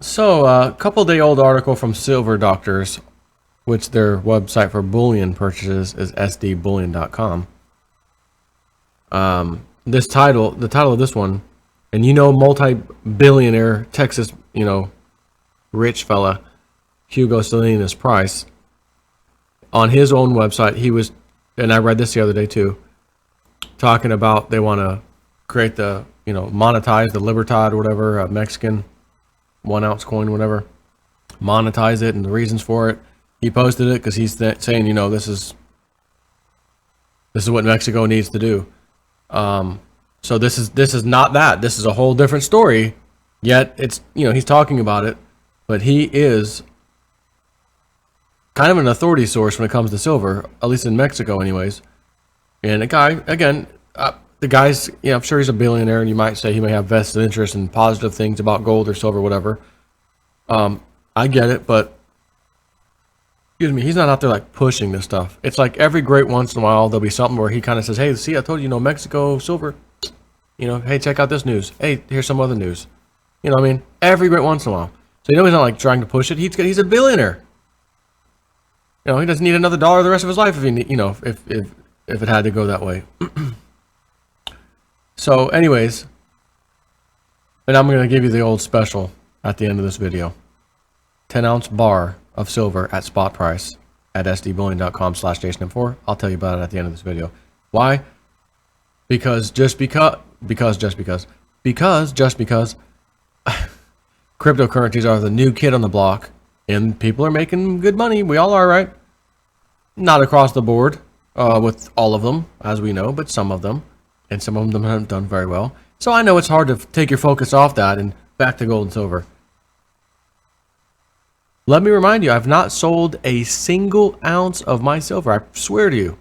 So, a couple day old article from Silver Doctors, which their website for bullion purchases is sdbullion.com. The title of this one, and multi-billionaire Texas, rich fella, Hugo Salinas Price, on his own website, he was, and I read this the other day too, talking about they want to create the, monetize the Libertad or whatever, Mexican 1 ounce coin, whatever, monetize it and the reasons for it. He posted it because he's saying, this is what Mexico needs to do. So this is not that. This is a whole different story. Yet it's, he's talking about it, but he is kind of an authority source when it comes to silver, at least in Mexico, anyways. And the guy's, I'm sure he's a billionaire, and you might say he may have vested interest in positive things about gold or silver, whatever. I get it, but excuse me, he's not out there like pushing this stuff. It's like every great once in a while there'll be something where he kind of says, "Hey, see, I told you, Mexico silver. Hey, check out this news. Hey, here's some other news." You know what I mean? Every great once in a while. So he's not like trying to push it. He's a billionaire. He doesn't need another dollar the rest of his life if if it had to go that way. So, anyways, and I'm going to give you the old special at the end of this video. 10-ounce bar of silver at spot price at sdbullion.com/JasonM4. I'll tell you about it at the end of this video. Why? Because cryptocurrencies are the new kid on the block, and people are making good money. We all are, right? Not across the board with all of them, as we know, but some of them. And some of them haven't done very well. So I know it's hard to take your focus off that and back to gold and silver. Let me remind you, I've not sold a single ounce of my silver. I swear to you.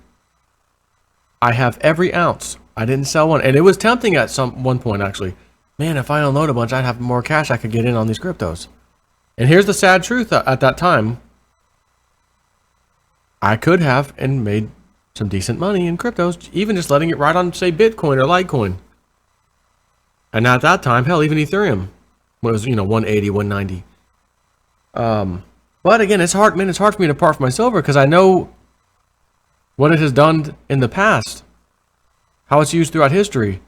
I have every ounce. I didn't sell one. And it was tempting at one point, actually. Man, if I unload a bunch, I'd have more cash I could get in on these cryptos. And here's the sad truth at that time. I could have and made some decent money in cryptos, even just letting it ride on, say, Bitcoin or Litecoin. And at that time, hell, even Ethereum, when it was, 180, 190. But again, it's hard, man. It's hard for me to part from my silver because I know what it has done in the past, how it's used throughout history,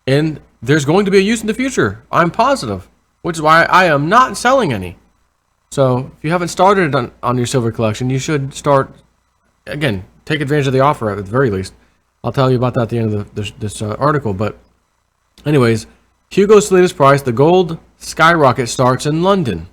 and there's going to be a use in the future. I'm positive, which is why I am not selling any. So if you haven't started on your silver collection, you should start. Again, take advantage of the offer at the very least. I'll tell you about that at the end of this article. But anyways, Hugo Salinas Price, the gold skyrocket starts in London.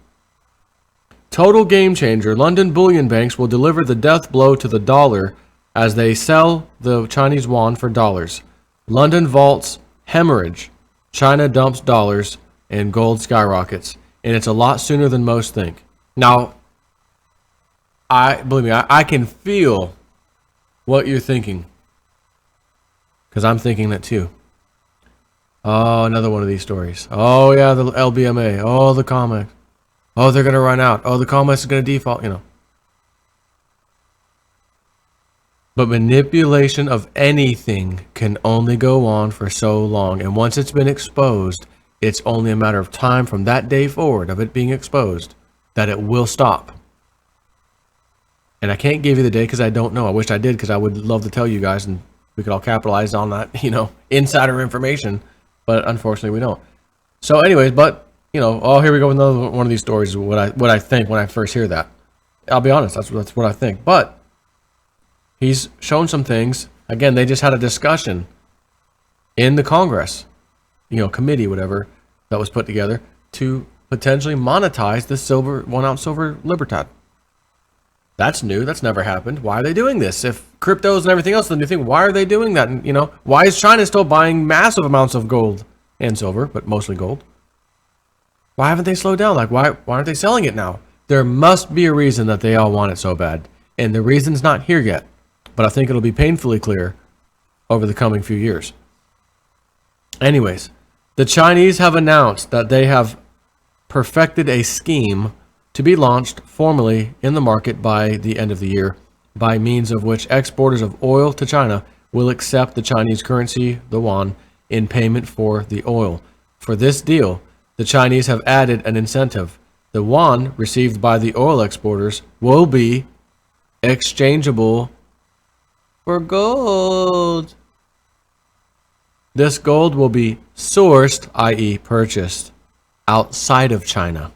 Total game changer. London bullion banks will deliver the death blow to the dollar as they sell the Chinese yuan for dollars. London vaults hemorrhage. China dumps dollars and gold skyrockets. And it's a lot sooner than most think. Now, believe me, I can feel what you're thinking. Because I'm thinking that too. Oh, another one of these stories. Oh, yeah, the LBMA. Oh, the COMEX. Oh, they're going to run out. Oh, the COMEX is going to default, But manipulation of anything can only go on for so long. And once it's been exposed, it's only a matter of time from that day forward of it being exposed that it will stop. And I can't give you the day because I don't know. I wish I did because I would love to tell you guys and we could all capitalize on that, insider information. But unfortunately, we don't. So anyways, but, oh, here we go with another one of these stories, what I think when I first hear that. I'll be honest, that's what I think. But he's shown some things. Again, they just had a discussion in the Congress, committee, whatever, that was put together to potentially monetize the 1 ounce silver Libertad. That's new. That's never happened. Why are they doing this? If cryptos and everything else is the new thing, why are they doing that? And, why is China still buying massive amounts of gold and silver, but mostly gold? Why haven't they slowed down? Like, why aren't they selling it now? There must be a reason that they all want it so bad. And the reason's not here yet. But I think it'll be painfully clear over the coming few years. Anyways, the Chinese have announced that they have perfected a scheme to be launched formally in the market by the end of the year, by means of which exporters of oil to China will accept the Chinese currency, the yuan, in payment for the oil. For this deal, the Chinese have added an incentive. The yuan received by the oil exporters will be exchangeable for gold. This gold will be sourced, i.e. purchased, outside of China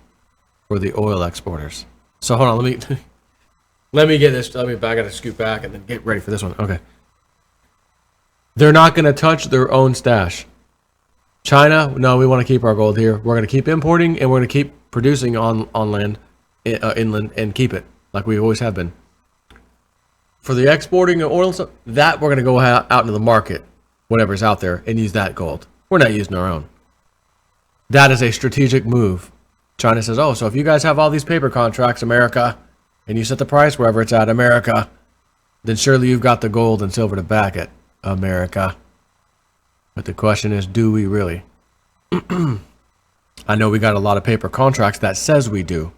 for the oil exporters. So hold on, let me get this. I gotta scoot back and then get ready for this one. Okay. They're not gonna touch their own stash. China, no, we want to keep our gold here. We're gonna keep importing and we're gonna keep producing on land, inland, and keep it like we always have been. For the exporting of oil and stuff, that we're gonna go out into the market, whatever's out there, and use that gold. We're not using our own. That is a strategic move. China says, oh, so if you guys have all these paper contracts, America, and you set the price wherever it's at, America, then surely you've got the gold and silver to back it, America. But the question is, do we really? I know we got a lot of paper contracts that says we do.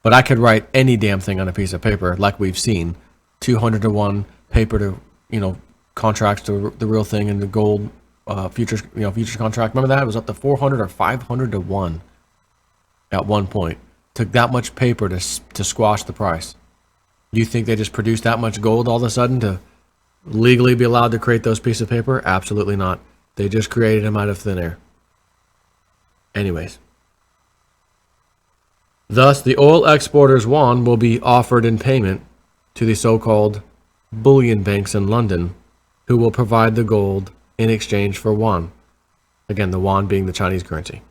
But I could write any damn thing on a piece of paper like we've seen. 200 to 1 paper to, contracts to the real thing and the gold futures, futures contract. Remember that? It was up to 400 or 500 to 1 at one point. Took that much paper to squash the price. You think they just produced that much gold all of a sudden to legally be allowed to create those pieces of paper? Absolutely not. They just created them out of thin air. Anyways. Thus, the oil exporters' yuan will be offered in payment to the so-called bullion banks in London, who will provide the gold in exchange for yuan. Again, the yuan being the Chinese currency.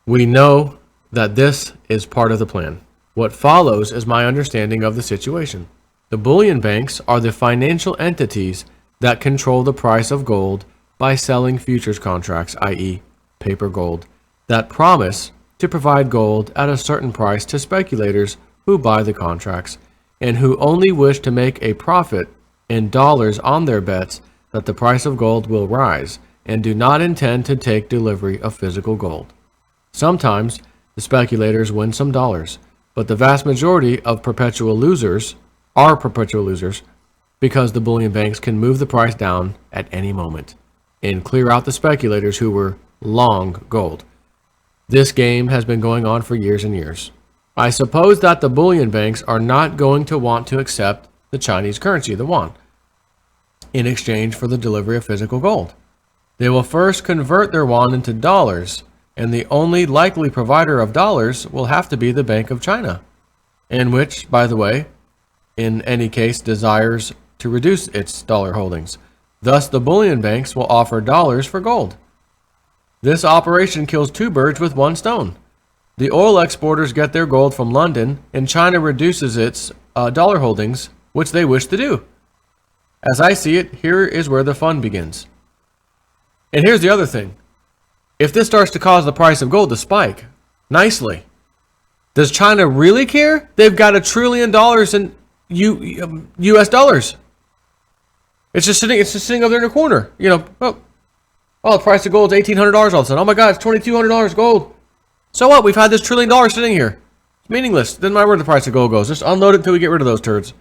We know that this is part of the plan. What follows is my understanding of the situation. The bullion banks are the financial entities that control the price of gold by selling futures contracts, i.e. paper gold, that promise to provide gold at a certain price to speculators who buy the contracts and who only wish to make a profit in dollars on their bets that the price of gold will rise and do not intend to take delivery of physical gold. Sometimes the speculators win some dollars, but the vast majority of perpetual losers are perpetual losers because the bullion banks can move the price down at any moment and clear out the speculators who were long gold. This game has been going on for years and years. I suppose that the bullion banks are not going to want to accept the Chinese currency, the yuan, in exchange for the delivery of physical gold. They will first convert their yuan into dollars, and the only likely provider of dollars will have to be the Bank of China, and which, by the way, in any case desires to reduce its dollar holdings. Thus, the bullion banks will offer dollars for gold. This operation kills two birds with one stone. The oil exporters get their gold from London, and China reduces its dollar holdings, which they wish to do. As I see it, here is where the fun begins. And here's the other thing. If this starts to cause the price of gold to spike nicely, does China really care? They've got $1 trillion in U.S. dollars. It's just sitting over there in a corner. The price of gold is $1,800 all of a sudden. Oh my God, it's $2,200 gold. So what? We've had this $1 trillion sitting here. It's meaningless. Doesn't matter where the price of gold goes. Just unload it until we get rid of those turds.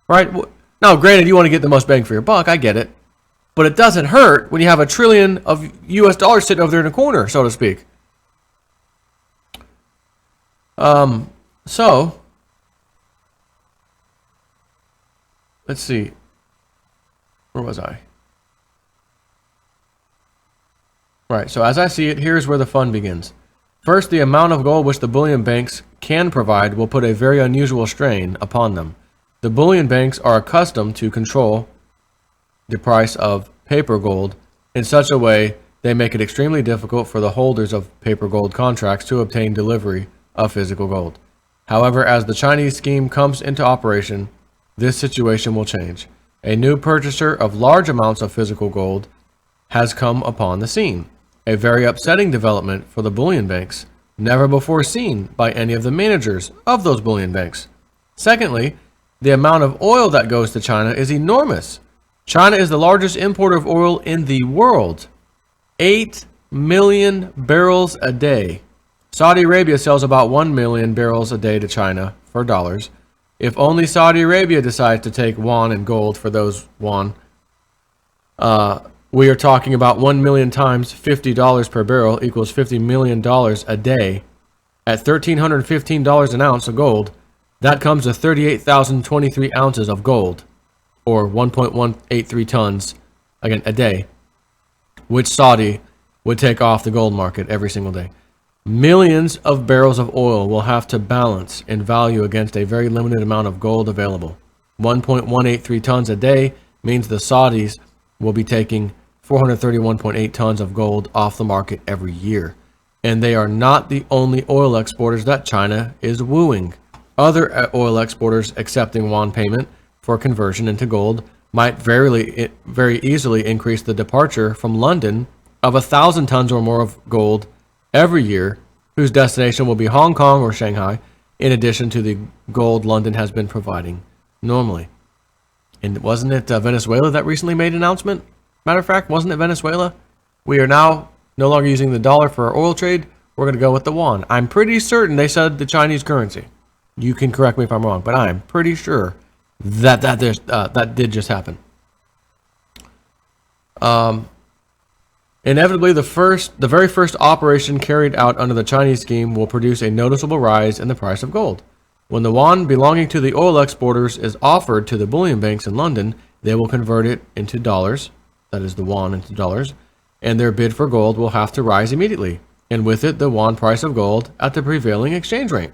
Right? Now, granted, you want to get the most bang for your buck. I get it. But it doesn't hurt when you have $1 trillion of U.S. dollars sitting over there in a corner, so to speak. So, let's see. Where was I? Right, so as I see it, here's where the fun begins. First, the amount of gold which the bullion banks can provide will put a very unusual strain upon them. The bullion banks are accustomed to control the price of paper gold in such a way they make it extremely difficult for the holders of paper gold contracts to obtain delivery of physical gold. However, as the Chinese scheme comes into operation, this situation will change. A new purchaser of large amounts of physical gold has come upon the scene. A very upsetting development for the bullion banks, never before seen by any of the managers of those bullion banks. Secondly, the amount of oil that goes to China is enormous. China is the largest importer of oil in the world. 8 million barrels a day. Saudi Arabia sells about 1 million barrels a day to China for dollars. If only Saudi Arabia decides to take yuan and gold for those yuan, we are talking about 1 million times $50 per barrel equals $50 million a day At $1,315 an ounce of gold, that comes to 38,023 ounces of gold, or 1.183 tons, again, a day, which Saudi would take off the gold market every single day. Millions of barrels of oil will have to balance in value against a very limited amount of gold available. 1.183 tons a day means the Saudis will be taking 431.8 tons of gold off the market every year. And they are not the only oil exporters that China is wooing. Other oil exporters accepting yuan payment for conversion into gold might very easily increase the departure from London of 1,000 tons or more of gold every year, whose destination will be Hong Kong or Shanghai, in addition to the gold London has been providing normally. And wasn't it Venezuela that recently made an announcement? Matter of fact, wasn't it Venezuela? We are now no longer using the dollar for our oil trade. We're going to go with the yuan. I'm pretty certain they said the Chinese currency. You can correct me if I'm wrong, but I'm pretty sure that did just happen. Inevitably, the very first operation carried out under the Chinese scheme will produce a noticeable rise in the price of gold. When the yuan belonging to the oil exporters is offered to the bullion banks in London, they will convert it into dollars, that is the yuan into dollars, and their bid for gold will have to rise immediately, and with it the yuan price of gold at the prevailing exchange rate.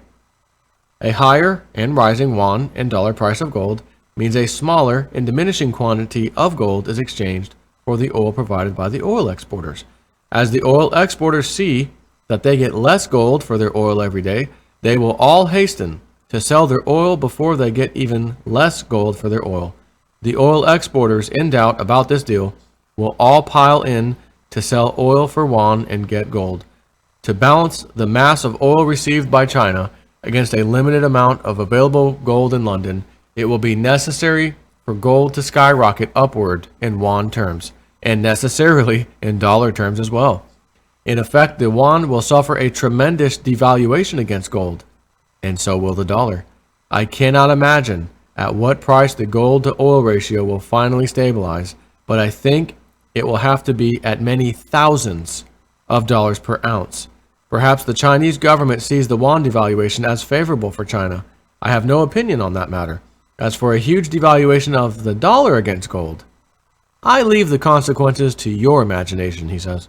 A higher and rising yuan and dollar price of gold means a smaller and diminishing quantity of gold is exchanged for the oil provided by the oil exporters. As the oil exporters see that they get less gold for their oil every day, they will all hasten to sell their oil before they get even less gold for their oil. The oil exporters, in doubt about this deal, will all pile in to sell oil for yuan and get gold. To balance the mass of oil received by China against a limited amount of available gold in London, it will be necessary for gold to skyrocket upward in yuan terms, and necessarily in dollar terms as well. In effect, the yuan will suffer a tremendous devaluation against gold, and so will the dollar. I cannot imagine at what price the gold to oil ratio will finally stabilize, but I think it will have to be at many thousands of dollars per ounce. Perhaps the Chinese government sees the yuan devaluation as favorable for China. I have no opinion on that matter. As for a huge devaluation of the dollar against gold, I leave the consequences to your imagination, he says.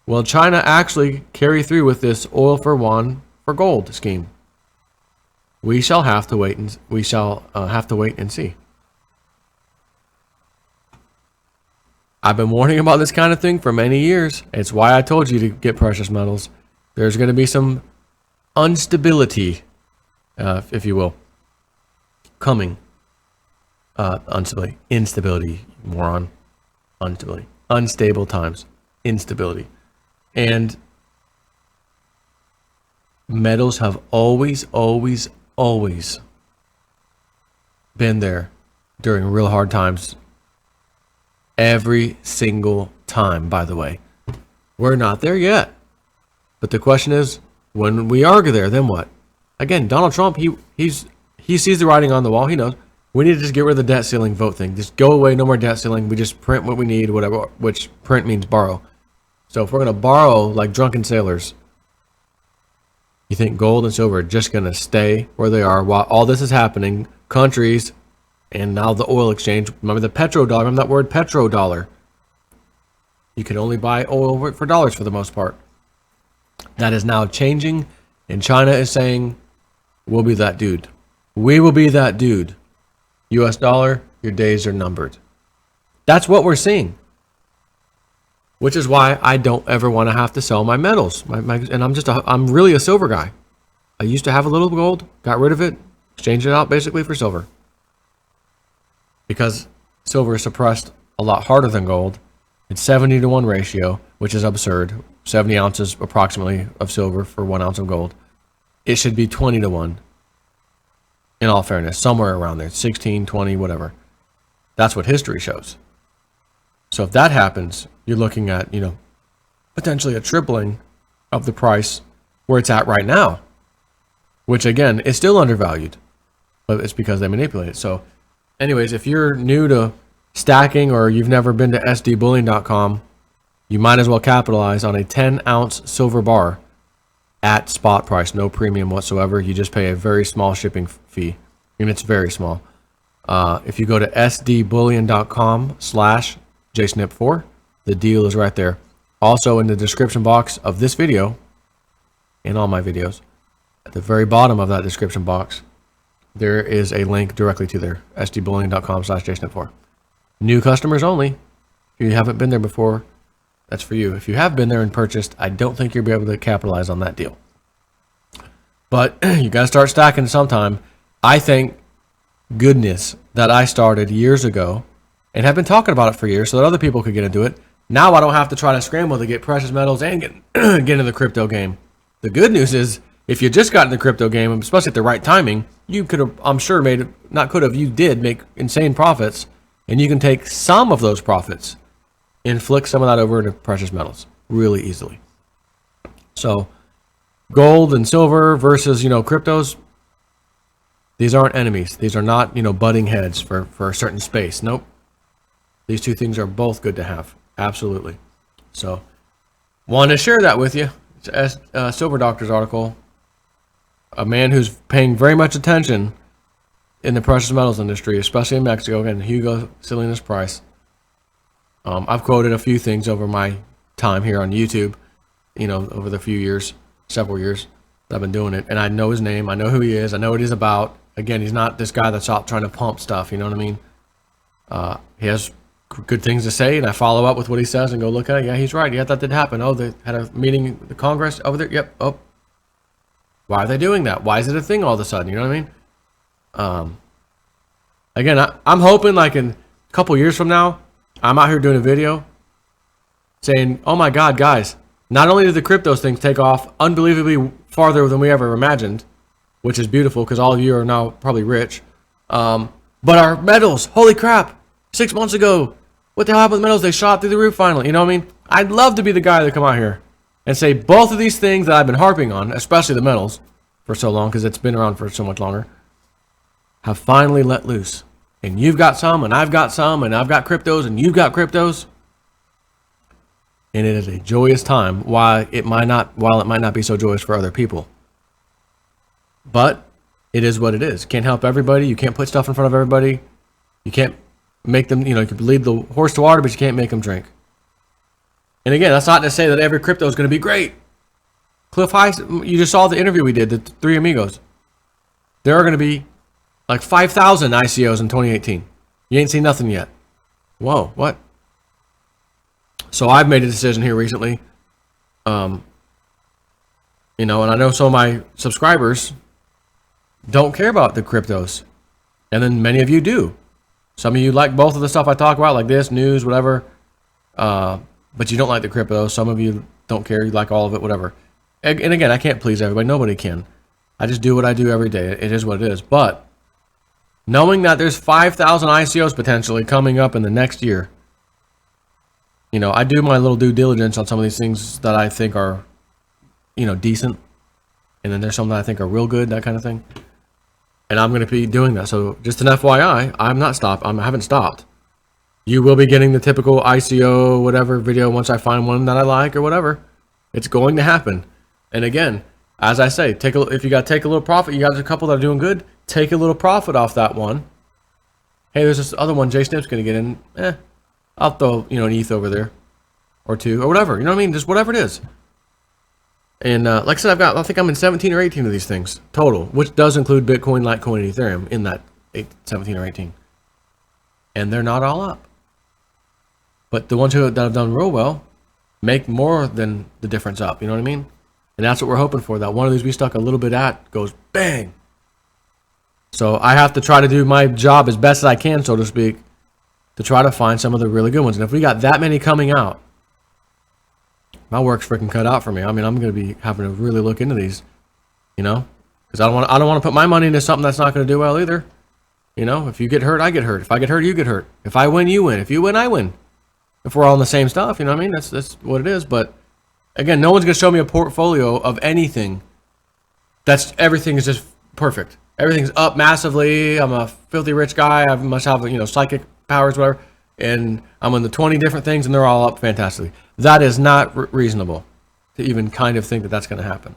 Will China actually carry through with this oil for yuan for gold scheme? We shall have to wait and see. I've been warning about this kind of thing for many years. It's why I told you to get precious metals. There's going to be some instability, if you will, coming. Instability, moron. Instability. Unstable times. Instability. And metals have always been there during real hard times. Every single time, by the way. We're not there yet. But the question is, when we are there, then what? Again, Donald Trump, he sees the writing on the wall. He knows. We need to just get rid of the debt ceiling vote thing. Just go away, no more debt ceiling. We just print what we need, whatever, which print means borrow. So if we're going to borrow like drunken sailors, you think gold and silver are just going to stay where they are while all this is happening? Countries, and now the oil exchange. Remember the petrodollar? Remember that word petrodollar? You can only buy oil for dollars for the most part. That is now changing, and China is saying, we'll be that dude. We will be that dude. US dollar, your days are numbered. That's what we're seeing. Which is why I don't ever want to have to sell my metals. And I'm really a silver guy. I used to have a little gold, got rid of it, exchanged it out basically for silver. Because silver is suppressed a lot harder than gold. It's 70-to-1 ratio, which is absurd. 70 ounces approximately of silver for 1 ounce of gold. It should be 20-to-1. In all fairness, somewhere around there, 16, 20, whatever. That's what history shows. So if that happens, you're looking at, potentially a tripling of the price where it's at right now, which again is still undervalued, but it's because they manipulate it. So anyways, if you're new to stacking or you've never been to sdbullion.com, you might as well capitalize on a 10-ounce silver bar at spot price, no premium whatsoever. You just pay a very small shipping fee, and it's very small. If you go to sdbullion.com/jsnip4, the deal is right there. Also in the description box of this video, and all my videos, at the very bottom of that description box, there is a link directly to there, sdbullion.com/jsnip4. New customers only. If you haven't been there before, that's for you. If you have been there and purchased, I don't think you'll be able to capitalize on that deal. But you got to start stacking sometime. I thank goodness that I started years ago and have been talking about it for years so that other people could get into it. Now I don't have to try to scramble to get precious metals and get into the crypto game. The good news is, if you just got in the crypto game, especially at the right timing, you could have, I'm sure, you did make insane profits, and you can take some of those profits and flick some of that over into precious metals really easily. So gold and silver versus, cryptos, these aren't enemies. These are not, butting heads for a certain space. Nope. These two things are both good to have. Absolutely. So wanted to share that with you. It's a Silver Doctor's article. A man who's paying very much attention in the precious metals industry, especially in Mexico, again, Hugo Salinas price. I've quoted a few things over my time here on YouTube, over the several years that I've been doing it. And I know his name. I know who he is. I know what he's about. Again, he's not this guy that's out trying to pump stuff. You know what I mean? He has good things to say, and I follow up with what he says and go look at it. Yeah, he's right. Yeah, that did happen. Oh, they had a meeting, the Congress over there. Yep. Oh, why are they doing that? Why is it a thing all of a sudden? You know what I mean? Again, I'm hoping like in a couple years from now, I'm out here doing a video saying, oh my God, guys, not only did the cryptos things take off unbelievably farther than we ever imagined, which is beautiful because all of you are now probably rich, but our metals, holy crap, 6 months ago, what the hell happened with metals? They shot through the roof finally. You know what I mean? I'd love to be the guy that come out here and say both of these things that I've been harping on, especially the metals, for so long because it's been around for so much longer, have finally let loose. And you've got some, and I've got some, and I've got cryptos, and you've got cryptos. And it is a joyous time, while it might not be so joyous for other people. But it is what it is. Can't help everybody. You can't put stuff in front of everybody. You can't make them, you can lead the horse to water, but you can't make them drink. And again, that's not to say that every crypto is going to be great. Cliff Heiss, you just saw the interview we did, the three amigos. There are going to be like 5,000 ICOs in 2018. You ain't seen nothing yet. Whoa, what? So I've made a decision here recently. And I know some of my subscribers don't care about the cryptos. And then many of you do. Some of you like both of the stuff I talk about, like this, news, whatever. But you don't like the crypto. Some of you don't care. You like all of it, whatever. And again, I can't please everybody. Nobody can. I just do what I do every day. It is what it is. But knowing that there's 5,000 ICOs potentially coming up in the next year, I do my little due diligence on some of these things that I think are, decent. And then there's some that I think are real good, that kind of thing. And I'm going to be doing that. So just an FYI, I haven't stopped. You will be getting the typical ICO, whatever video once I find one that I like or whatever. It's going to happen. And again, as I say, if you got to take a little profit, you got a couple that are doing good, take a little profit off that one. Hey, there's this other one, J Snip's going to get in. I'll throw, an ETH over there or two or whatever. You know what I mean? Just whatever it is. And like I said, I think I'm in 17 or 18 of these things total, which does include Bitcoin, Litecoin, and Ethereum in that 17 or 18. And they're not all up. But the ones that have done real well make more than the difference up. You know what I mean? And that's what we're hoping for. That one of these we stuck a little bit at goes bang. So I have to try to do my job as best as I can, so to speak, to try to find some of the really good ones. And if we got that many coming out, my work's freaking cut out for me. I mean, I'm going to be having to really look into these, because I don't want to put my money into something that's not going to do well either. If you get hurt, I get hurt. If I get hurt, you get hurt. If I win, you win. If you win, I win. If we're all in the same stuff, you know what I mean? That's what it is. But again, no one's going to show me a portfolio of anything everything is just perfect. Everything's up massively. I'm a filthy rich guy. I must have, psychic powers, whatever. And I'm in the 20 different things and they're all up fantastically. That is not reasonable to even kind of think that that's going to happen.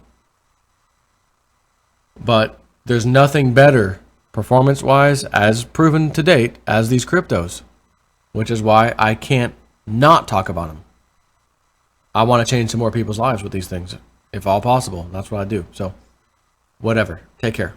But there's nothing better performance-wise, as proven to date, as these cryptos, which is why I can't not talk about them. I want to change some more people's lives with these things, if all possible. That's what I do. So, whatever. Take care.